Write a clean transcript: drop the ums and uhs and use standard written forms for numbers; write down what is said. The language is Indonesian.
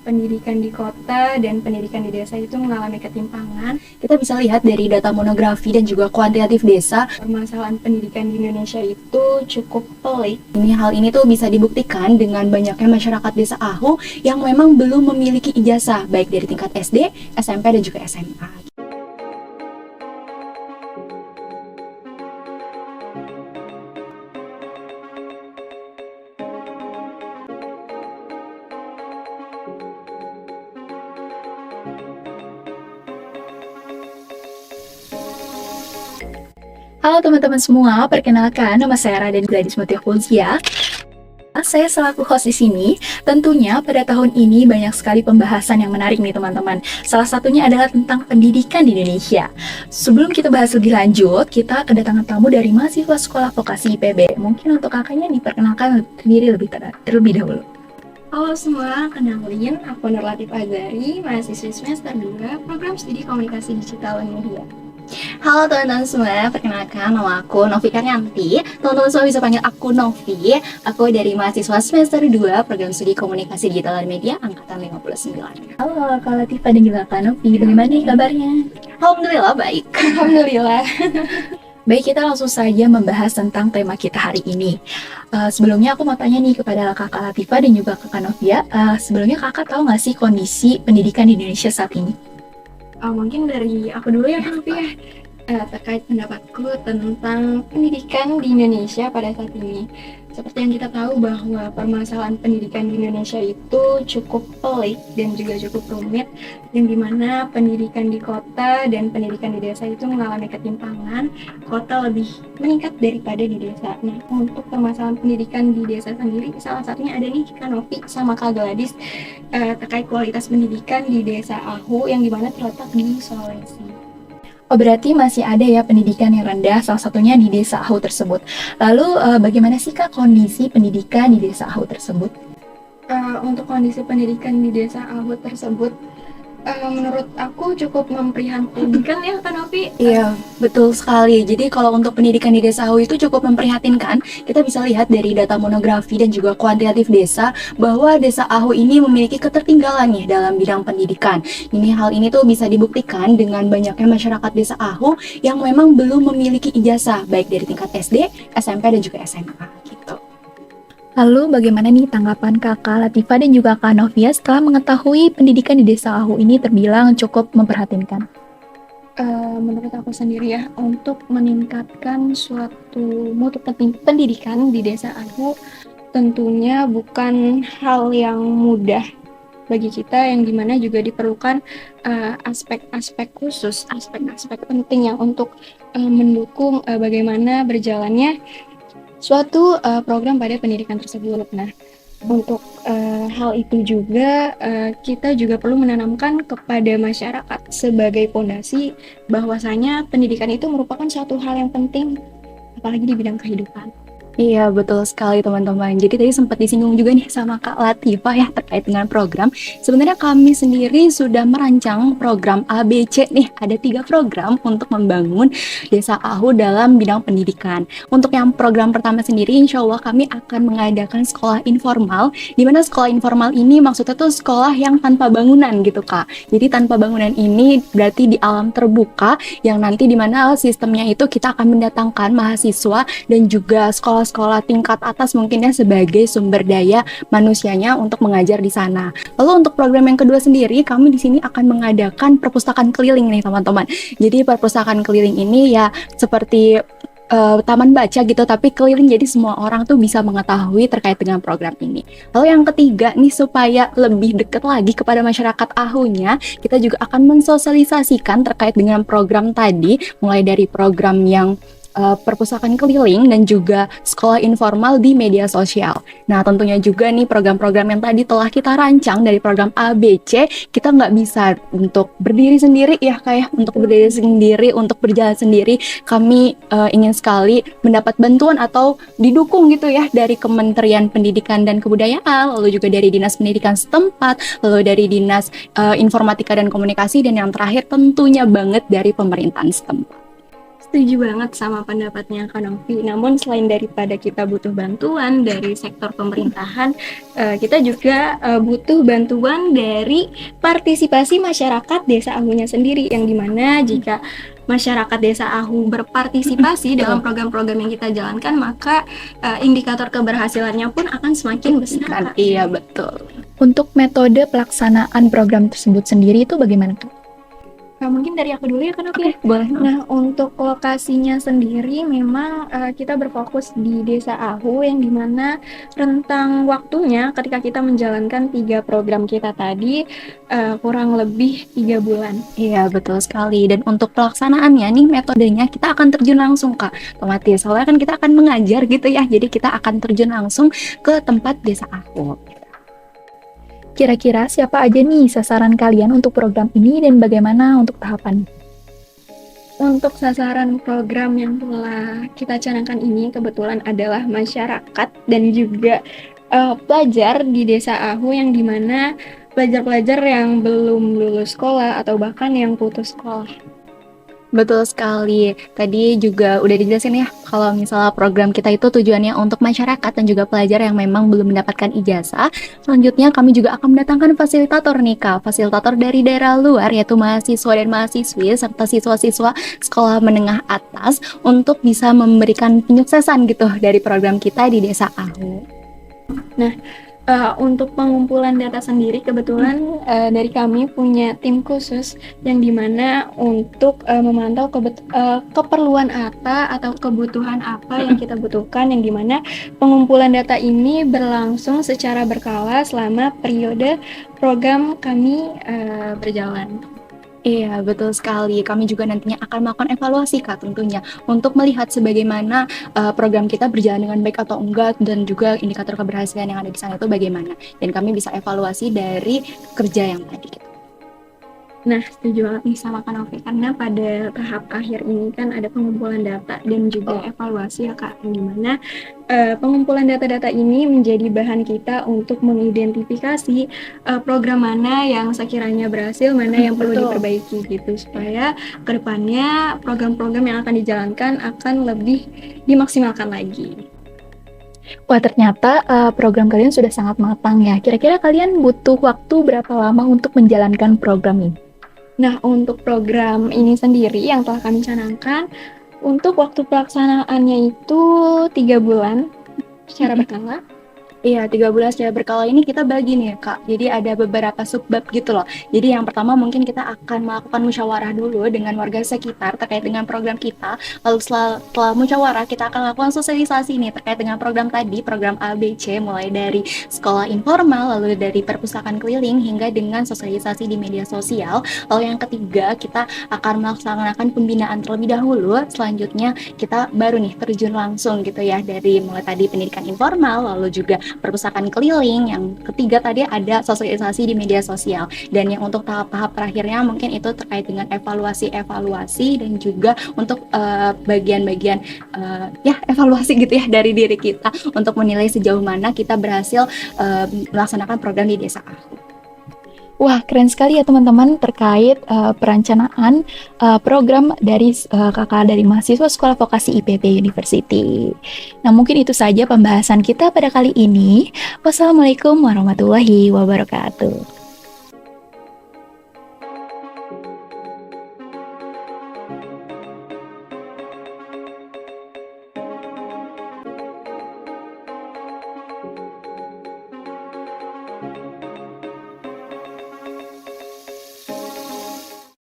Pendidikan di kota dan pendidikan di desa itu mengalami ketimpangan. Kita bisa lihat dari data monografi dan juga kuantitatif desa, permasalahan pendidikan di Indonesia itu cukup pelik. Hal ini tuh bisa dibuktikan dengan banyaknya masyarakat desa Ahu yang memang belum memiliki ijazah, baik dari tingkat SD, SMP, dan juga SMA. Halo teman-teman semua, perkenalkan nama saya Raden Gladys Mutia Fauzia. Saya selaku host di sini. Tentunya pada tahun ini banyak sekali pembahasan yang menarik nih teman-teman. Salah satunya adalah tentang pendidikan di Indonesia. Sebelum kita bahas lebih lanjut, kita kedatangan tamu dari mahasiswa sekolah vokasi IPB. Mungkin untuk kakaknya diperkenalkan diri terlebih dahulu. Halo semua, kenalin aku Nur Latif Azari, mahasiswi semester 2 Program Studi Komunikasi Digital dan Media. Halo teman-teman semua, perkenalkan nama aku Novi Karyanti. Teman-teman semua bisa panggil aku Novi. Aku dari mahasiswa semester 2 Program Studi Komunikasi Digital dan Media Angkatan 59. Halo Kak Latifah dan juga Kak Novi, bagaimana nih kabarnya? Alhamdulillah baik. Alhamdulillah. Baik, kita langsung saja membahas tentang tema kita hari ini. Sebelumnya aku mau tanya nih kepada Kakak Latifah dan juga Kakak Novia. Sebelumnya Kakak tahu nggak sih kondisi pendidikan di Indonesia saat ini? Mungkin dari aku dulu ya Kak Novi ya, terkait pendapatku tentang pendidikan di Indonesia pada saat ini. Seperti yang kita tahu bahwa permasalahan pendidikan di Indonesia itu cukup pelik dan juga cukup rumit, yang dimana pendidikan di kota dan pendidikan di desa itu mengalami ketimpangan. Kota lebih meningkat daripada di desa. Nah, untuk permasalahan pendidikan di desa sendiri, salah satunya ada nih Kak Novi sama Kak Gladys, terkait kualitas pendidikan di desa Ahu yang dimana terletak di Sulawesi. Oh, berarti masih ada ya pendidikan yang rendah, salah satunya di desa Ahu tersebut. Lalu bagaimana sih Kak kondisi pendidikan di desa Ahu tersebut? Untuk kondisi pendidikan di desa Ahu tersebut, menurut aku cukup memprihatinkan ya Kak Novi. Iya, betul sekali. Jadi kalau untuk pendidikan di desa Ahu itu cukup memprihatinkan. Kita bisa lihat dari data monografi dan juga kuantitatif desa bahwa desa Ahu ini memiliki ketertinggalan nih dalam bidang pendidikan. Hal ini tuh bisa dibuktikan dengan banyaknya masyarakat desa Ahu yang memang belum memiliki ijazah, baik dari tingkat SD, SMP, dan juga SMA gitu. Lalu bagaimana nih tanggapan Kakak Latifah dan juga Kak Novia setelah mengetahui pendidikan di desa Ahu ini terbilang cukup memprihatinkan? Menurut aku sendiri ya, untuk meningkatkan suatu mutu pendidikan di desa Ahu tentunya bukan hal yang mudah bagi kita, yang dimana juga diperlukan aspek-aspek khusus, aspek-aspek penting yang untuk mendukung bagaimana berjalannya suatu program pada pendidikan tersebut. Nah, untuk hal itu juga kita juga perlu menanamkan kepada masyarakat sebagai pondasi bahwasanya pendidikan itu merupakan suatu hal yang penting, apalagi di bidang kehidupan. Iya, betul sekali teman-teman. Jadi tadi sempat disinggung juga nih sama Kak Latifah ya terkait dengan program. Sebenarnya kami sendiri sudah merancang program ABC nih. Ada 3 program untuk membangun desa Ahu dalam bidang pendidikan. Untuk yang program pertama sendiri, insya Allah kami akan mengadakan sekolah informal. Di mana sekolah informal ini maksudnya tuh sekolah yang tanpa bangunan gitu Kak. Jadi tanpa bangunan ini berarti di alam terbuka yang nanti di mana sistemnya itu kita akan mendatangkan mahasiswa dan juga sekolah tingkat atas mungkinnya sebagai sumber daya manusianya untuk mengajar di sana. Lalu untuk program yang kedua sendiri, kami di sini akan mengadakan perpustakaan keliling nih teman-teman. Jadi perpustakaan keliling ini ya seperti taman baca gitu, tapi keliling jadi semua orang tuh bisa mengetahui terkait dengan program ini. Lalu yang ketiga nih, supaya lebih dekat lagi kepada masyarakat Ahunya, kita juga akan mensosialisasikan terkait dengan program tadi, mulai dari program yang perpustakaan keliling dan juga sekolah informal di media sosial. Nah, tentunya juga nih program-program yang tadi telah kita rancang dari program ABC, kita nggak bisa untuk berdiri sendiri ya kayak untuk berdiri sendiri, untuk berjalan sendiri. Kami ingin sekali mendapat bantuan atau didukung gitu ya dari Kementerian Pendidikan dan Kebudayaan, lalu juga dari Dinas Pendidikan setempat, lalu dari Dinas Informatika dan Komunikasi, dan yang terakhir tentunya banget dari pemerintahan setempat. Setuju banget sama pendapatnya Kak Novi. Namun selain daripada kita butuh bantuan dari sektor pemerintahan, kita juga butuh bantuan dari partisipasi masyarakat Desa Ahunya sendiri, yang dimana jika masyarakat Desa Ahu berpartisipasi dalam program-program yang kita jalankan, maka indikator keberhasilannya pun akan semakin besar. Iya, betul. Untuk metode pelaksanaan program tersebut sendiri itu bagaimana Kak? Nah, mungkin dari aku dulu ya Kak Novi. Boleh. Nah, untuk lokasinya sendiri memang kita berfokus di Desa Ahu, yang dimana rentang waktunya ketika kita menjalankan 3 program kita tadi kurang lebih 3 bulan. Iya, betul sekali. Dan untuk pelaksanaannya nih, metodenya kita akan terjun langsung, Kak. Otomatis, soalnya kan kita akan mengajar gitu ya. Jadi kita akan terjun langsung ke tempat Desa Ahu. Kira-kira siapa aja nih sasaran kalian untuk program ini dan bagaimana untuk tahapan? Untuk sasaran program yang telah kita canangkan ini kebetulan adalah masyarakat dan juga pelajar di Desa Ahu, yang dimana pelajar-pelajar yang belum lulus sekolah atau bahkan yang putus sekolah. Betul sekali. Tadi juga udah dijelasin ya, kalau misalnya program kita itu tujuannya untuk masyarakat dan juga pelajar yang memang belum mendapatkan ijazah. Selanjutnya kami juga akan mendatangkan fasilitator nih Kak, fasilitator dari daerah luar, yaitu mahasiswa dan mahasiswi serta siswa-siswa sekolah menengah atas untuk bisa memberikan penyuksesan gitu dari program kita di Desa Ahu. Nah, untuk pengumpulan data sendiri kebetulan dari kami punya tim khusus yang dimana untuk memantau keperluan apa atau kebutuhan apa yang kita butuhkan, yang dimana pengumpulan data ini berlangsung secara berkala selama periode program kami berjalan. Iya, betul sekali. Kami juga nantinya akan melakukan evaluasi Kak tentunya untuk melihat sebagaimana program kita berjalan dengan baik atau enggak, dan juga indikator keberhasilan yang ada di sana itu bagaimana. Dan kami bisa evaluasi dari kerja yang tadi gitu. Nah, setuju banget nih sama Kak Novi, karena pada tahap akhir ini kan ada pengumpulan data dan juga evaluasi ya Kak, yang dimana pengumpulan data-data ini menjadi bahan kita untuk mengidentifikasi program mana yang sekiranya berhasil, mana yang perlu diperbaiki gitu, supaya kedepannya program-program yang akan dijalankan akan lebih dimaksimalkan lagi. Wah, ternyata program kalian sudah sangat matang ya. Kira-kira kalian butuh waktu berapa lama untuk menjalankan program ini? Nah, untuk program ini sendiri yang telah kami canangkan, untuk waktu pelaksanaannya itu 3 bulan secara berkala. Iya, 3 bulan secara berkala ini kita bagi nih Kak. Jadi ada beberapa subbab gitu loh. Jadi yang pertama mungkin kita akan melakukan musyawarah dulu dengan warga sekitar terkait dengan program kita. Lalu setelah musyawarah kita akan lakukan sosialisasi nih terkait dengan program tadi, program ABC, mulai dari sekolah informal, lalu dari perpustakaan keliling hingga dengan sosialisasi di media sosial. Lalu yang ketiga kita akan melaksanakan pembinaan terlebih dahulu. Selanjutnya kita baru nih terjun langsung gitu ya, dari mulai tadi pendidikan informal, lalu juga perpustakaan keliling. Yang ketiga tadi ada sosialisasi di media sosial, dan yang untuk tahap-tahap terakhirnya mungkin itu terkait dengan evaluasi dan juga untuk bagian-bagian ya evaluasi gitu ya dari diri kita untuk menilai sejauh mana kita berhasil melaksanakan program di Desa Ahu. Wah, keren sekali ya teman-teman terkait perencanaan program dari kakak dari mahasiswa Sekolah Vokasi IPB University. Nah, mungkin itu saja pembahasan kita pada kali ini. Wassalamualaikum warahmatullahi wabarakatuh.